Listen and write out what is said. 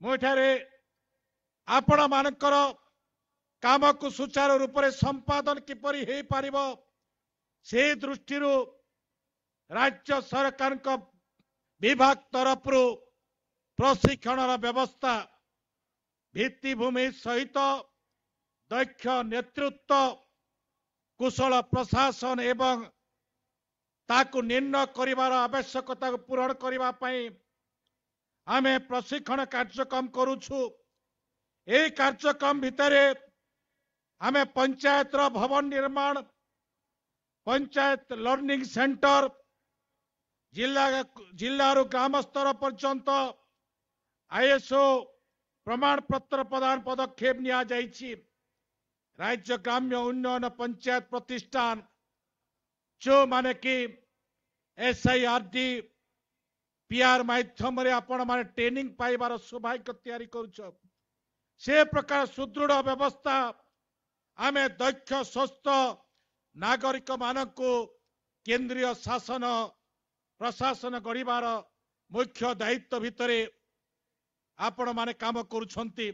मुठारे आपण मानकर काम को सुचारू रूप से संपादन किपरि हे पारिबो से दृष्टि राज्य सरकार विभाग तरफ प्रशिक्षण व्यवस्था भित्तिभूमि सहित दक्ष नेतृत्व कुशल प्रशासन एवं ताकु निर्णय करिवार आवश्यकता को पूरण करिवा पई आमे प्रशिक्षण कार्यक्रम करूछु। ए कार्यक्रम भितरे आमे पंचायत भवन निर्माण पंचायत लर्निंग सेंटर जिल्ला ग्राम स्तर पर्यंत आईएसओ प्रमाण पत्र प्रदान पदक्षेप निया जाइछि। राज्य ग्राम्य उन्नयन पंचायत प्रतिष्ठान जो माने कि एसआईआरडी पीआर माध्यम रे आपण माने ट्रेनिंग पाइबार सौभाग्य तैयारी करूछ। से प्रकार सुदृढ़ व्यवस्था आमे दक्ष स्वस्थ नागरिक मानकु केंद्रीय शासन प्रशासन गढ़िबार मुख्य दायित्व भितरे आपण माने काम करूछंती।